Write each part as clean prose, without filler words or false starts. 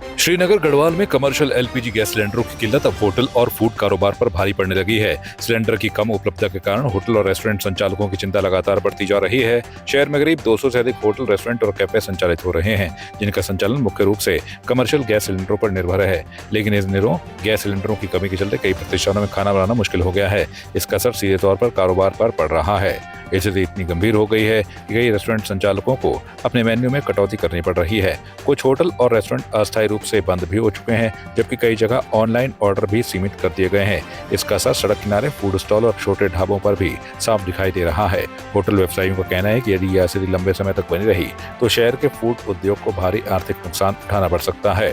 श्रीनगर गढ़वाल में commercial LPG gas सिलेंडरों की किल्लत अब होटल और फूड कारोबार पर भारी पड़ने लगी है। सिलेंडर की कम उपलब्धता के कारण होटल और रेस्टोरेंट संचालकों की चिंता लगातार बढ़ती जा रही है। शहर में करीब 200 से अधिक होटल, रेस्टोरेंट और कैफे संचालित हो रहे हैं, जिनका संचालन मुख्य रूप से कमर्शियल गैस सिलेंडरों पर निर्भर है। लेकिन इन दिनों गैस सिलेंडरों की कमी के चलते कई प्रतिष्ठानों में खाना बनाना मुश्किल हो गया है। इसका असर सीधे तौर पर कारोबार पर पड़ रहा है। स्थिति इतनी गंभीर हो गई है कि कई रेस्टोरेंट संचालकों को अपने मेन्यू में कटौती करनी पड़ रही है। कुछ होटल और रेस्टोरेंट अस्थायी रूप से बंद भी हो चुके हैं, जबकि कई जगह ऑनलाइन ऑर्डर भी सीमित कर दिए गए हैं। इसका असर सड़क किनारे फूड स्टॉल और छोटे ढाबों पर भी साफ दिखाई दे रहा है। होटल व्यवसायियों का कहना है कि यदि यह स्थिति लंबे समय तक बनी रही तो शहर के फूड उद्योग को भारी आर्थिक नुकसान उठाना पड़ सकता है।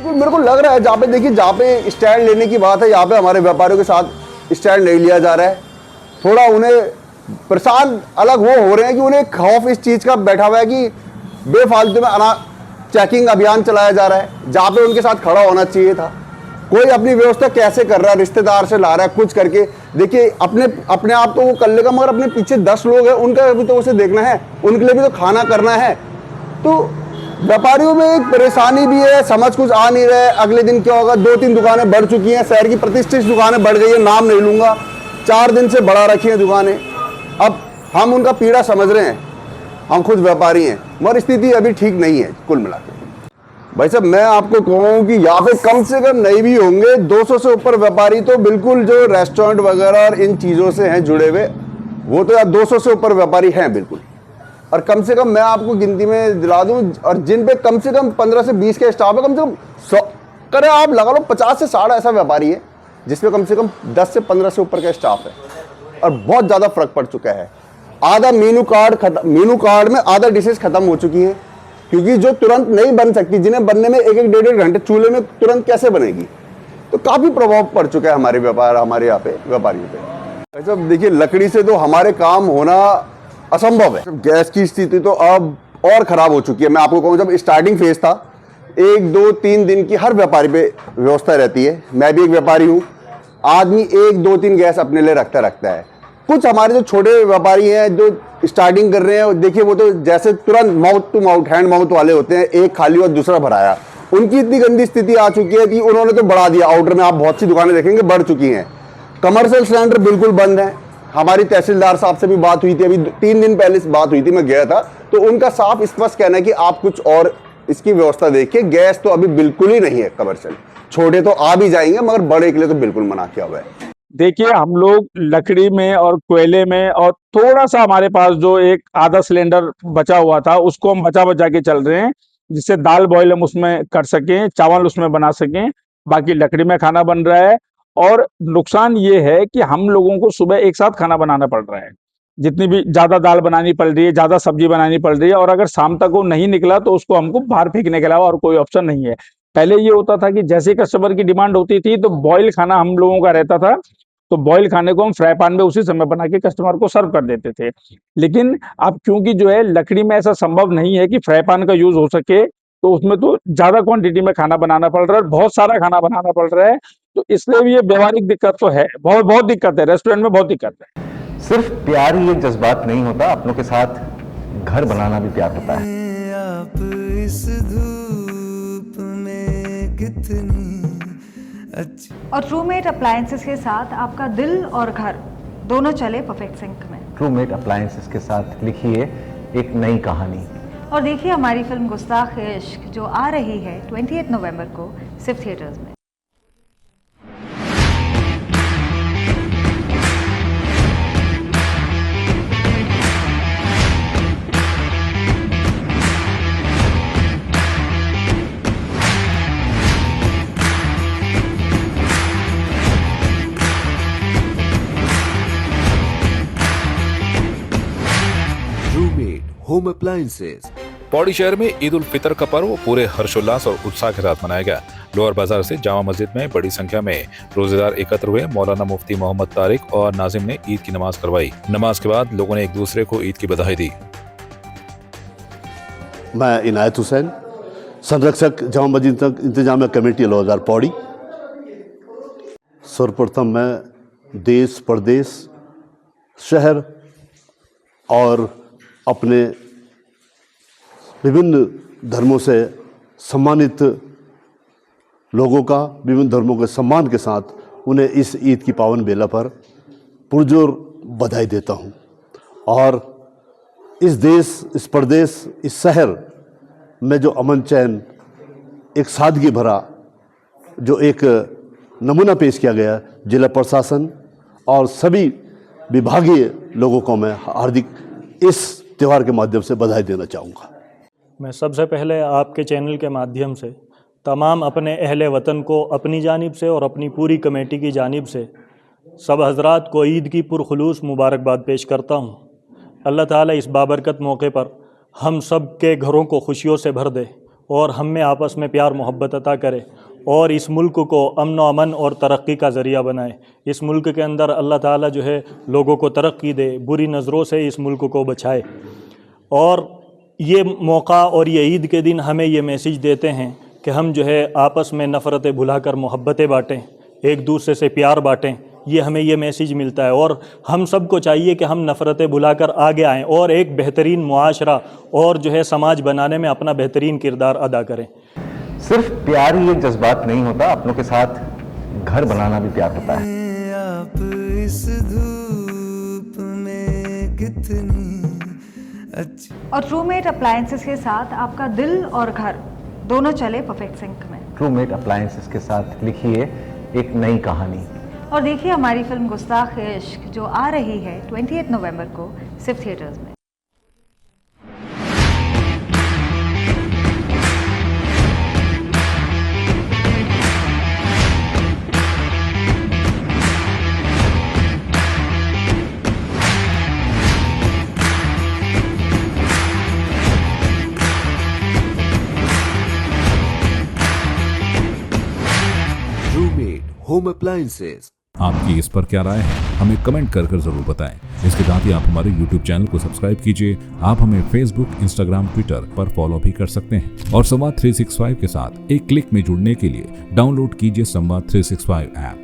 मेरे को लग रहा है जहाँ पे स्टैंड लेने की बात है, यहाँ पे हमारे व्यापारियों के साथ स्टैंड नहीं लिया जा रहा है। थोड़ा उन्हें परेशान अलग वो हो रहे हैं कि उन्हें खौफ इस चीज़ का बैठा हुआ है कि बेफालतू में चेकिंग अभियान चलाया जा रहा है, जहाँ पे उनके साथ खड़ा होना चाहिए था। कोई अपनी व्यवस्था कैसे कर रहा है, रिश्तेदार से ला रहा है कुछ करके। देखिए अपने आप तो वो कर लेगा, मगर अपने पीछे 10 लोग हैं, उनका भी तो उसे देखना है, उनके लिए भी तो खाना करना है। तो व्यापारियों में एक परेशानी भी है, समझ कुछ आ नहीं रहा है। अगले दिन क्या होगा, 2-3 दुकानें बढ़ चुकी हैं, शहर की प्रतिष्ठित दुकानें बढ़ गई है, नाम नहीं लूंगा, 4 दिन से बढ़ा रखी हैं दुकानें। अब हम उनका पीड़ा समझ रहे हैं, हम खुद व्यापारी हैं, मगर स्थिति अभी ठीक नहीं है। कुल मिलाकर भाई साहब मैं आपको कहूँ कि यहाँ पे कम से कम नहीं भी होंगे 200 से ऊपर व्यापारी, तो बिल्कुल जो रेस्टोरेंट वगैरह और इन चीज़ों से हैं जुड़े हुए, वो तो यार 200 से ऊपर व्यापारी हैं बिल्कुल। और कम से कम मैं आपको गिनती में दिला दूं, और जिन पे कम से कम 15 से 20 का स्टाफ है, कम से कम 100 करें आप लगा लो 50 से 60 ऐसा व्यापारी है जिसमें कम से कम 10 से 15 से ऊपर का स्टाफ है। और बहुत ज़्यादा फर्क पड़ चुका है। आधा मेनू कार्ड में आधा डिशेज खत्म हो चुकी हैं, क्योंकि जो तुरंत नहीं बन सकती, जिन्हें बनने में 1-1 डेढ़ घंटे चूल्हे में तुरंत कैसे बनेगी। तो काफ़ी प्रभाव पड़ चुका है हमारे यहाँ पे व्यापारियों पे। ऐसा देखिए, लकड़ी से तो हमारे काम होना असंभव है। गैस की स्थिति तो अब और खराब हो चुकी है। मैं आपको कहूँ, जब स्टार्टिंग फेज था, 1-2-3 दिन की हर व्यापारी पे व्यवस्था रहती है। मैं भी एक व्यापारी हूँ। आदमी 1-2-3 गैस अपने लिए रखता है। कुछ हमारे जो छोटे व्यापारी हैं जो स्टार्टिंग कर रहे हैं, देखिए वो तो जैसे तुरंत mouth to mouth, hand mouth वाले होते हैं, एक खाली और दूसरा भराया। उनकी इतनी गंदी स्थिति आ चुकी है कि उन्होंने तो बढ़ा दिया। आउटर में आप बहुत सी दुकानें देखेंगे बढ़ चुकी हैं। कमर्शियल सिलेंडर बिल्कुल बंद है। हमारी तहसीलदार साहब से भी बात हुई थी, अभी 3 दिन पहले बात हुई थी, मैं गया था, तो उनका साफ स्पष्ट कहना है कि आप कुछ और इसकी व्यवस्था देखिए। गैस तो अभी बिल्कुल ही नहीं है कमर्शियल। छोटे तो आ भी जाएंगे, मगर बड़े के लिए तो बिल्कुल मना किया हुआ है। देखिए, हम लोग लकड़ी में और कोयले में, और थोड़ा सा हमारे पास जो एक आधा सिलेंडर बचा हुआ था, उसको हम बचा के चल रहे हैं, जिससे दाल बॉयल हम उसमें कर सकें, चावल उसमें बना सकें। बाकी लकड़ी में खाना बन रहा है। और नुकसान ये है कि हम लोगों को सुबह एक साथ खाना बनाना पड़ रहा है। जितनी भी ज्यादा दाल बनानी पड़ रही है, ज्यादा सब्जी बनानी पड़ रही है, और अगर शाम तक वो नहीं निकला तो उसको हमको बाहर फेंकने के अलावा और कोई ऑप्शन नहीं है। पहले ये होता था कि जैसे कस्टमर की डिमांड होती थी तो बॉयल खाना हम लोगों का रहता था, तो बॉयल खाने को हम फ्राई पैन में उसी समय बना के कस्टमर को सर्व कर देते थे। लेकिन अब क्योंकि जो है लकड़ी में ऐसा संभव नहीं है कि फ्राई पैन का यूज हो सके, तो उसमें तो ज्यादा क्वांटिटी में खाना बनाना पड़ रहा है, बहुत सारा खाना बनाना पड़ रहा है। तो इसलिए भी ये व्यवहारिक दिक्कत तो है, बहुत दिक्कत है, रेस्टोरेंट में बहुत दिक्कत है। सिर्फ प्यार ही एक जज्बात नहीं होता, अपनों के साथ घर बनाना भी प्यार होता है। आप इस धूप में कितनी अच्छी। और ट्रूमेट अप्लायंसेस के साथ आपका दिल और घर दोनों चले परफेक्ट सिंक में। ट्रूमेट अप्लायंसेस के साथ लिखिए एक नई कहानी। और देखिए हमारी फिल्म गुस्ताख इश्क, जो आ रही है 28 नवंबर को सिर्फ थिएटर्स में। ट्रूमेट होम अप्लायंसेस। पौड़ी शहर में ईद उल फितर का पर्व पूरे हर्षोल्लास और उत्साह के साथ मनाया गया। लोअर बाजार से जामा मस्जिद में बड़ी संख्या में रोजेदार एकत्र हुए। मौलाना मुफ्ती मोहम्मद तारिक और नाजिम ने ईद की नमाज करवाई। नमाज के बाद लोगों ने एक दूसरे को ईद की बधाई दी। मैं इनायत हुसैन, संरक्षक जामा मस्जिद इंतजामिया कमेटी लोअर पौड़ी। सर्वप्रथम मैं देश प्रदेश शहर और अपने विभिन्न धर्मों से सम्मानित लोगों का, विभिन्न धर्मों के सम्मान के साथ उन्हें इस ईद की पावन बेला पर पुरजोर बधाई देता हूँ। और इस देश, इस प्रदेश, इस शहर में जो अमन चैन, एक सादगी भरा जो एक नमूना पेश किया गया, जिला प्रशासन और सभी विभागीय लोगों को मैं हार्दिक इस त्यौहार के माध्यम से बधाई देना चाहूँगा। मैं सबसे पहले आपके चैनल के माध्यम से तमाम अपने अहले वतन को अपनी जानिब से और अपनी पूरी कमेटी की जानिब से सब हजरात को ईद की पुरखुलूस मुबारकबाद पेश करता हूँ। अल्लाह ताला इस बाबरकत मौके पर हम सब के घरों को खुशियों से भर दे और हम में आपस में प्यार मोहब्बत अता करे और इस मुल्क को अमन व अमन और तरक्की का ज़रिया बनाए। इस मुल्क के अंदर अल्लाह ताला जो है लोगों को तरक्की दे, बुरी नज़रों से इस मुल्क को बचाए। और ये मौका और ये ईद के दिन हमें ये मैसेज देते हैं कि हम जो है आपस में नफ़रतें भुलाकर मोहब्बतें बाँटें, एक दूसरे से प्यार बाँटें। ये हमें ये मैसेज मिलता है और हम सबको चाहिए कि हम नफ़रतें भुलाकर आगे आएँ और एक बेहतरीन मुआशरा और जो है समाज बनाने में अपना बेहतरीन किरदार अदा करें। सिर्फ प्यार ही एक जज्बात नहीं होता, अपनों के साथ घर बनाना भी प्यार होता है। आप इस धूप में कितनी अच्छी। और ट्रूमेट अप्लायंसेस के साथ आपका दिल और घर दोनों चले परफेक्ट सिंक में। ट्रूमेट अप्लायंसेस के साथ लिखिए एक नई कहानी। और देखिए हमारी फिल्म गुस्ताख इश्क जो आ रही है 28 नवंबर को सिर्फ थिएटर्स में। Roommate home appliances. आपकी इस पर क्या राय है, हमें कमेंट कर जरूर बताएं। इसके साथ ही आप हमारे YouTube चैनल को सब्सक्राइब कीजिए। आप हमें Facebook, Instagram, Twitter पर फॉलो भी कर सकते हैं और संवाद 365 के साथ एक क्लिक में जुड़ने के लिए डाउनलोड कीजिए संवाद 365 ऐप।